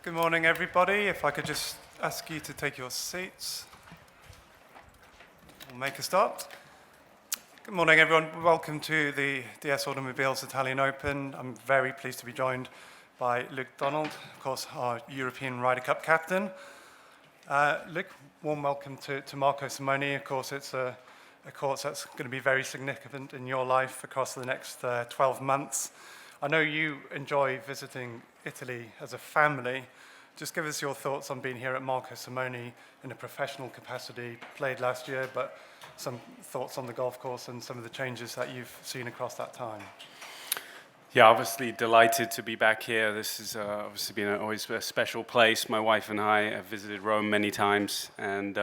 Good morning, everybody. If I could just ask you to take your seats. We'll make a start. Good morning, everyone. Welcome to the DS Automobiles Italian Open. I'm very pleased to be joined by Luke Donald, of course, our European Ryder Cup captain. Luke, warm welcome to Marco Simone. Of course, it's a course that's going to be very significant in your life across the next 12 months. I know you enjoy visiting Italy as a family. Just give us your thoughts on being here at Marco Simone in a professional capacity, played last year, but some thoughts on the golf course and some of the changes that you've seen across that time. Yeah, obviously delighted to be back here. This has obviously been always a special place. My wife and I have visited Rome many times, and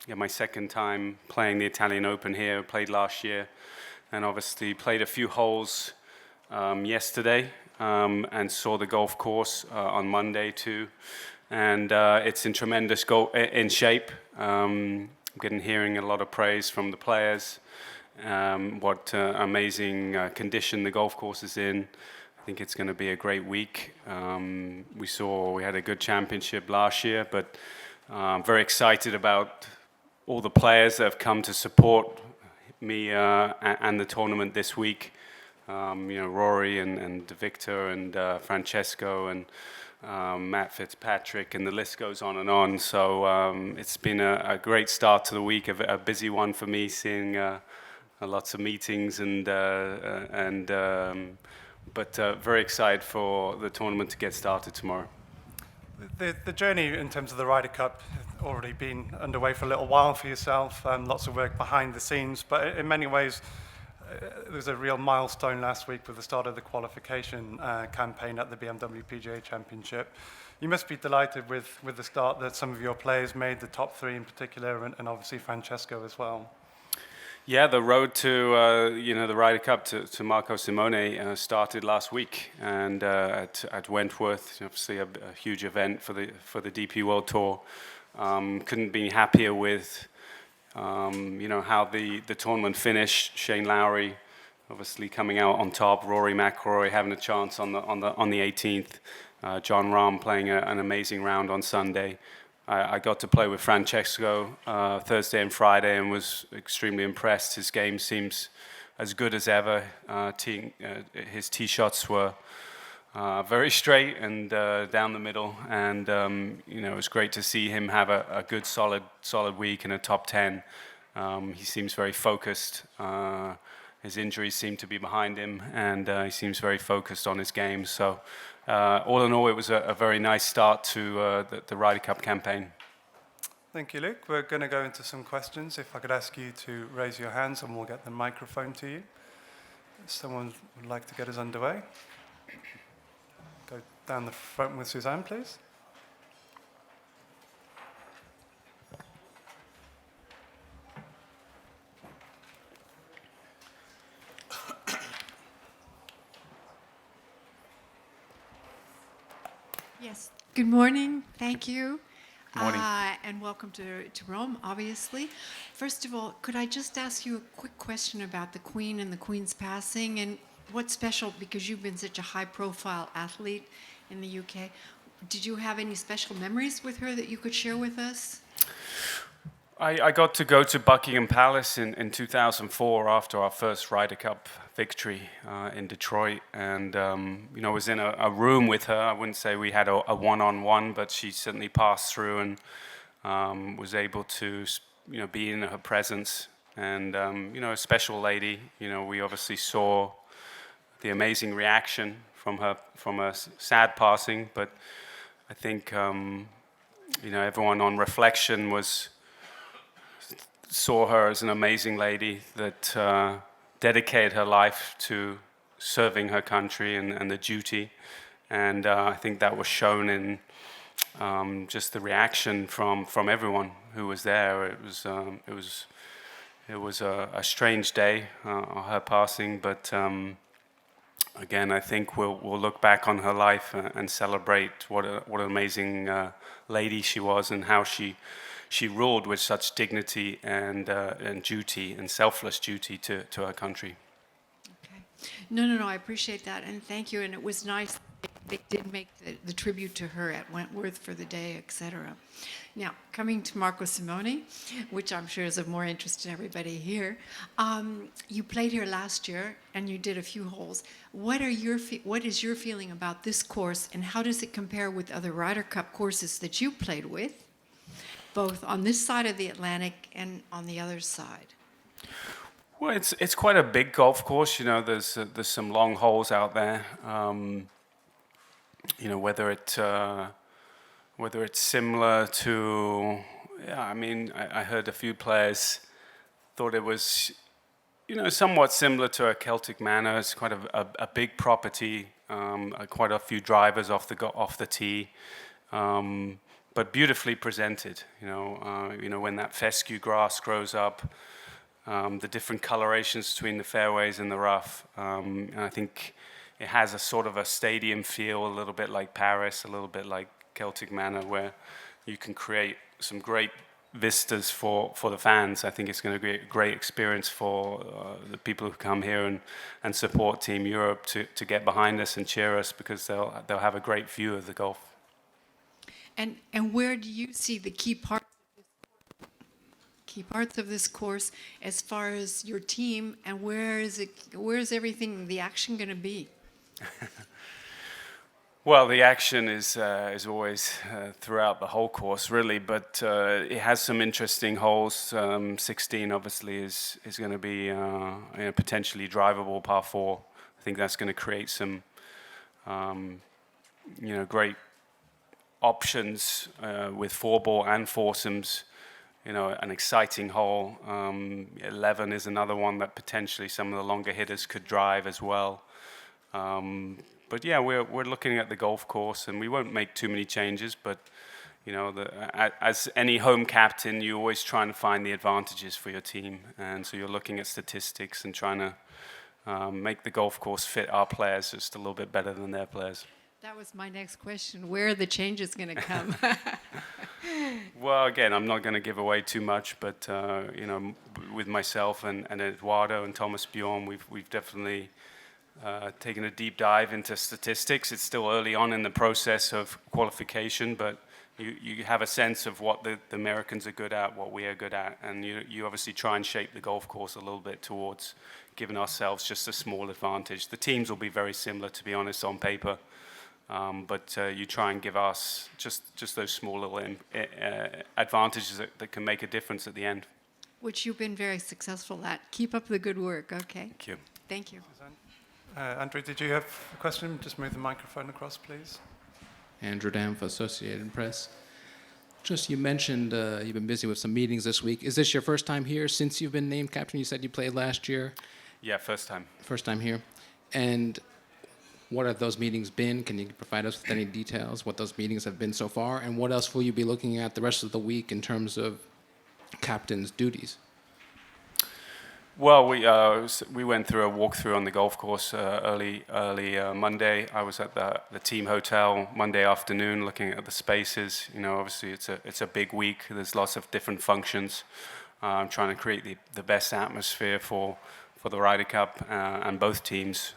my second time playing the Italian Open here. Played last year, and obviously played a few holes yesterday, and saw the golf course on Monday too. And it's in tremendous in shape. I'm hearing a lot of praise from the players. What amazing condition the golf course is in. I think it's going to be a great week. We had a good championship last year, but very excited about all the players that have come to support me and the tournament this week. Rory and Victor and Francesco and Matt Fitzpatrick, and the list goes on and on. So it's been a great start to the week, a busy one for me, seeing lots of meetings but very excited for the tournament to get started tomorrow. The journey in terms of the Ryder Cup has already been underway for a little while for yourself, lots of work behind the scenes, but in many ways there was a real milestone last week with the start of the qualification campaign at the BMW PGA Championship. You must be delighted with the start that some of your players made, the top three in particular, and obviously Francesco as well. Yeah, the road to the Ryder Cup to Marco Simone started last week, and at Wentworth, obviously a huge event for the DP World Tour. Couldn't be happier with how the tournament finished. Shane Lowry obviously coming out on top, Rory McIlroy having a chance on the 18th, Jon Rahm playing an amazing round on Sunday. I got to play with Francesco Thursday and Friday and was extremely impressed. His game seems as good as ever. His tee shots were very straight and down the middle, and it was great to see him have a good solid week in a top 10. He seems very focused. His injuries seem to be behind him, and he seems very focused on his game. So all in all, it was a very nice start to the Ryder Cup campaign. Thank you, Luke. We're going to go into some questions. If I could ask you to raise your hands and we'll get the microphone to you. If someone would like to get us underway. Go down the front with Suzanne, please. Yes. Good morning. Thank you. Morning. And welcome to Rome, obviously. First of all, could I just ask you a quick question about the Queen and the Queen's passing, and what's special, because you've been such a high-profile athlete in the UK, did you have any special memories with her that you could share with us? I got to go to Buckingham Palace in 2004 after our first Ryder Cup victory in Detroit, and I was in a room with her. I wouldn't say we had a one-on-one, but she certainly passed through and was able to be in her presence, and a special lady. We obviously saw the amazing reaction from her sad passing, but I think everyone on reflection saw her as an amazing lady that dedicated her life to serving her country and the duty, and I think that was shown in just the reaction from everyone who was there. It was a strange day, her passing, but again, I think we'll look back on her life and celebrate what an amazing lady she was, and how she ruled with such dignity and duty and selfless duty to her country. Okay. No, I appreciate that, and thank you. And it was nice they did make the tribute to her at Wentworth for the day, etc. Now, coming to Marco Simone, which I'm sure is of more interest to everybody here, you played here last year and you did a few holes. What is your feeling about this course, and how does it compare with other Ryder Cup courses that you played with, both on this side of the Atlantic and on the other side? Well, it's quite a big golf course. You know, there's some long holes out there. You know, whether it's similar to, yeah, I mean, I heard a few players thought it was, you know, somewhat similar to a Celtic Manor. It's quite a big property, quite a few drivers off the tee, but beautifully presented. You know, when that fescue grass grows up. The different colorations between the fairways and the rough. And I think it has a sort of a stadium feel, a little bit like Paris, a little bit like Celtic Manor, where you can create some great vistas for the fans. I think it's going to be a great experience for the people who come here and support Team Europe to get behind us and cheer us, because they'll have a great view of the golf. And where do you see the key parts of this course as far as your team, and where is everything, the action going to be? Well, the action is always throughout the whole course, really, but it has some interesting holes. 16 obviously is going to be you know, potentially drivable par 4. I think that's going to create some you know, great options with 4-ball and foursomes. You know, an exciting hole. 11 is another one that potentially some of the longer hitters could drive as well. But yeah, we're looking at the golf course, and we won't make too many changes. But you know, as any home captain, you're always trying to find the advantages for your team, and so you're looking at statistics and trying to make the golf course fit our players just a little bit better than their players. That was my next question. Where are the changes going to come? Well, again, I'm not going to give away too much, but you know, with myself and Eduardo and Thomas Bjorn, we've definitely taken a deep dive into statistics. It's still early on in the process of qualification, but you have a sense of what the Americans are good at, what we are good at, and you obviously try and shape the golf course a little bit towards giving ourselves just a small advantage. The teams will be very similar, to be honest, on paper. But you try and give us just those small little advantages that can make a difference at the end. Which you've been very successful at. Keep up the good work, okay? Thank you. Thank you. Andrew, did you have a question? Just move the microphone across, please. Andrew Dam for Associated Press. Just, you mentioned you've been busy with some meetings this week. Is this your first time here since you've been named captain? You said you played last year. Yeah, first time. First time here. And what have those meetings been? Can you provide us with any details, what those meetings have been so far? And what else will you be looking at the rest of the week in terms of captain's duties? Well, we went through a walkthrough on the golf course early Monday. I was at the team hotel Monday afternoon looking at the spaces. You know, obviously it's a big week. There's lots of different functions. I'm trying to create the best atmosphere for the Ryder Cup and both teams.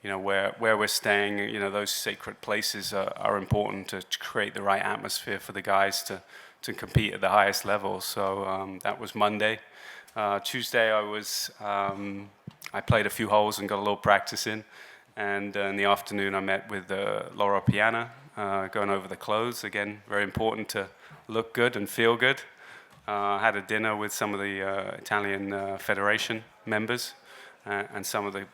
You know, where we're staying, you know, those sacred places are important to create the right atmosphere for the guys to compete at the highest level. So that was Monday. Tuesday I played a few holes and got a little practice in. And in the afternoon I met with Laura Piana, going over the clothes. Again, very important to look good and feel good. Had a dinner with some of the Italian Federation members. And some of the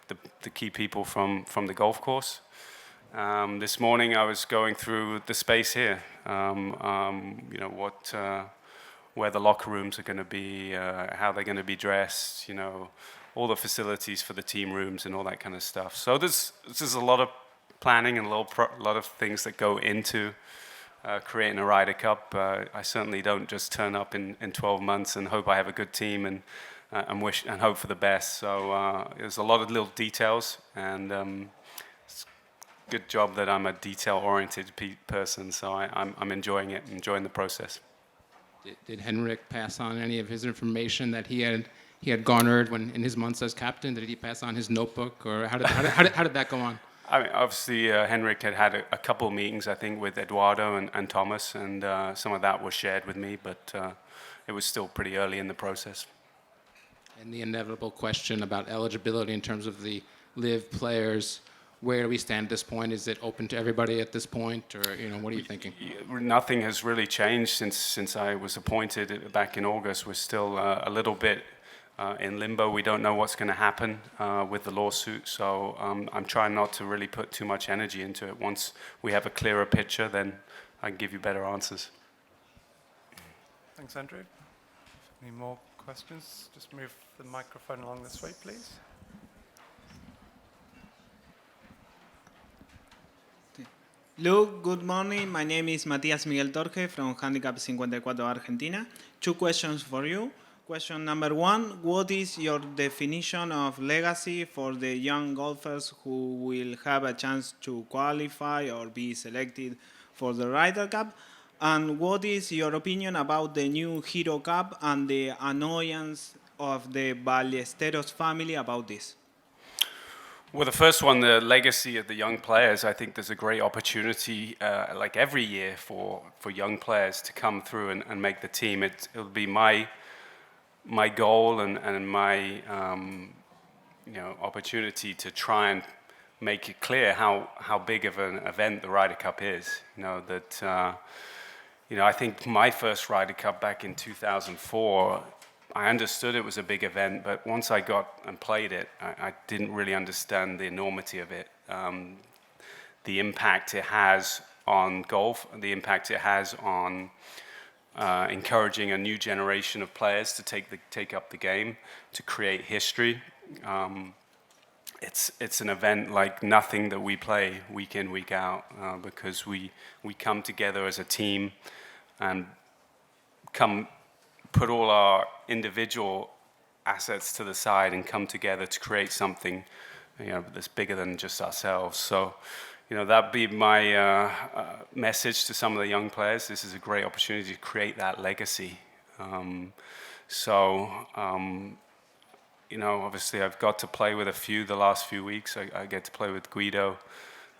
key people from the golf course. This morning I was going through the space here, you know, where the locker rooms are going to be, how they're going to be dressed, you know, all the facilities for the team rooms and all that kind of stuff. So there's a lot of planning and a lot of things that go into creating a Ryder Cup. I certainly don't just turn up in 12 months and hope I have a good team and wish and hope for the best. So there's a lot of little details, and it's a good job that I'm a detail-oriented person. So I'm enjoying it, enjoying the process. Did Henrik pass on any of his information that he had garnered when in his months as captain? Did he pass on his notebook, or how did that go on? I mean, obviously, Henrik had a couple of meetings, I think, with Eduardo and Thomas, and some of that was shared with me, but it was still pretty early in the process. And the inevitable question about eligibility in terms of the live players, where do we stand at this point? Is it open to everybody at this point, or what are you thinking? Nothing has really changed since I was appointed back in August. We're still a little bit in limbo. We don't know what's going to happen with the lawsuit, so I'm trying not to really put too much energy into it. Once we have a clearer picture, then I can give you better answers. Thanks, Andrew. Any more questions? Just move the microphone along this way, please. Luke, good morning. My name is Matías Miguel Torge from Handicap 54 Argentina. 2 questions for you. Question number 1, what is your definition of legacy for the young golfers who will have a chance to qualify or be selected for the Ryder Cup? And what is your opinion about the new Hero Cup and the annoyance of the Ballesteros family about this? Well, the first one, the legacy of the young players, I think there's a great opportunity, like every year, for young players to come through and make the team. It'll be my goal and my opportunity to try and make it clear how big of an event the Ryder Cup is. I think my first Ryder Cup back in 2004, I understood it was a big event, but once I got and played it, I didn't really understand the enormity of it, the impact it has on golf, the impact it has on encouraging a new generation of players to take up the game, to create history. It's an event like nothing that we play week in, week out, because we come together as a team and put all our individual assets to the side and come together to create something that's bigger than just ourselves. So that'd be my message to some of the young players. This is a great opportunity to create that legacy. Obviously I've got to play with a few the last few weeks. I get to play with Guido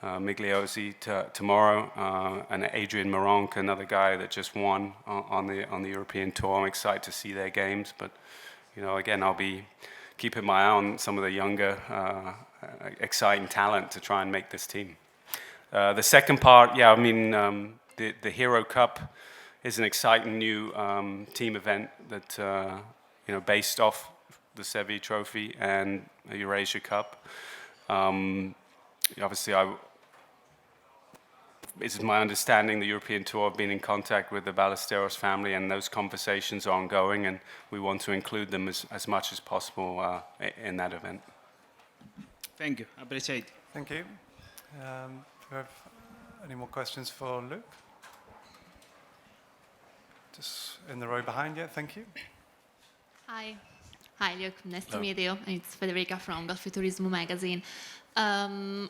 Migliozzi tomorrow, and Adrian Moronk, another guy that just won on the European Tour. I'm excited to see their games, but again, I'll be keeping my eye on some of the younger, exciting talent to try and make this team. The second part, the Hero Cup is an exciting new team event that based off the Seve Trophy and the Eurasia Cup. Obviously, it's my understanding the European Tour have been in contact with the Ballesteros family, and those conversations are ongoing, and we want to include them as much as possible in that event. Thank you. Appreciate it. Thank you. Do you have any more questions for Luke? Just in the row behind you. Thank you. Hi. Hi, Luke. Nice to meet you. It's Federica from Golfiturismo magazine.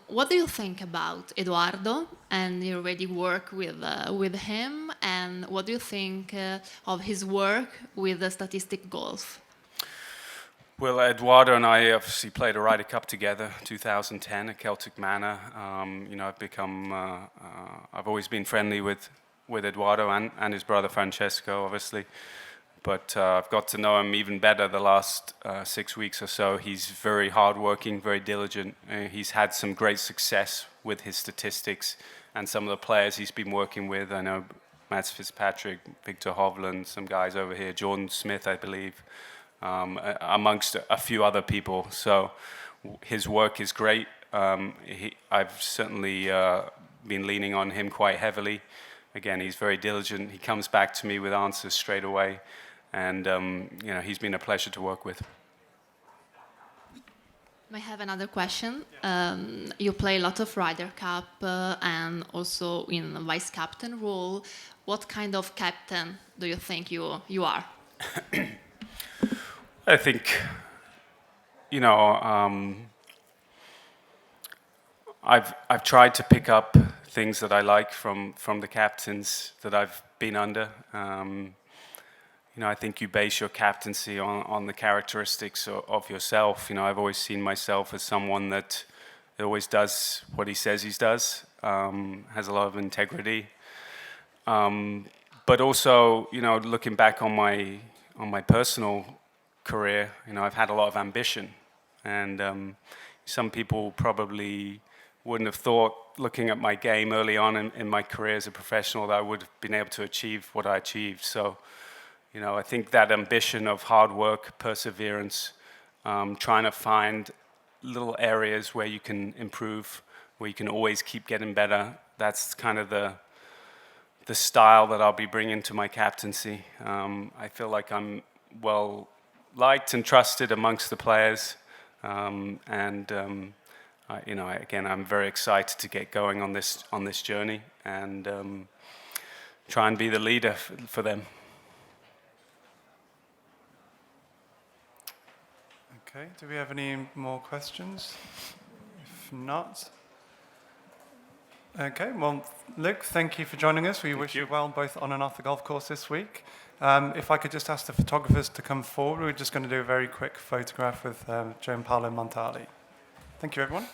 What do you think about Eduardo and your already work with him? And what do you think of his work with the statistic golf? Well, Eduardo and I obviously played a Ryder Cup together, 2010 at Celtic Manor. I've always been friendly with Eduardo and his brother Francesco, obviously. But I've got to know him even better the last 6 weeks or so. He's very hardworking, very diligent. He's had some great success with his statistics and some of the players he's been working with. I know Mats Fitzpatrick, Victor Hovland, some guys over here, Jordan Smith, I believe, amongst a few other people. So his work is great. I've certainly been leaning on him quite heavily. Again, he's very diligent. He comes back to me with answers straight away. And he's been a pleasure to work with. I have another question. You play a lot of Ryder Cup and also in vice captain role. What kind of captain do you think you are? I think, I've tried to pick up things that I like from the captains that I've been under. I think you base your captaincy on the characteristics of yourself. I've always seen myself as someone that He always does what he says he does. Has a lot of integrity. But also, looking back on my personal career, I've had a lot of ambition, and some people probably wouldn't have thought, looking at my game early on in my career as a professional, that I would have been able to achieve what I achieved. So, I think that ambition of hard work, perseverance, trying to find little areas where you can improve, where you can always keep getting better, that's kind of the style that I'll be bringing to my captaincy. I feel like I'm well liked and trusted amongst the players, again, I'm very excited to get going on this journey and try and be the leader for them. Okay, do we have any more questions? If not, okay, well, Luke, thank you for joining us. We wish you well both on and off the golf course this week. If I could just ask the photographers to come forward, we're just going to do a very quick photograph with Gianpaolo Montali. Thank you, everyone.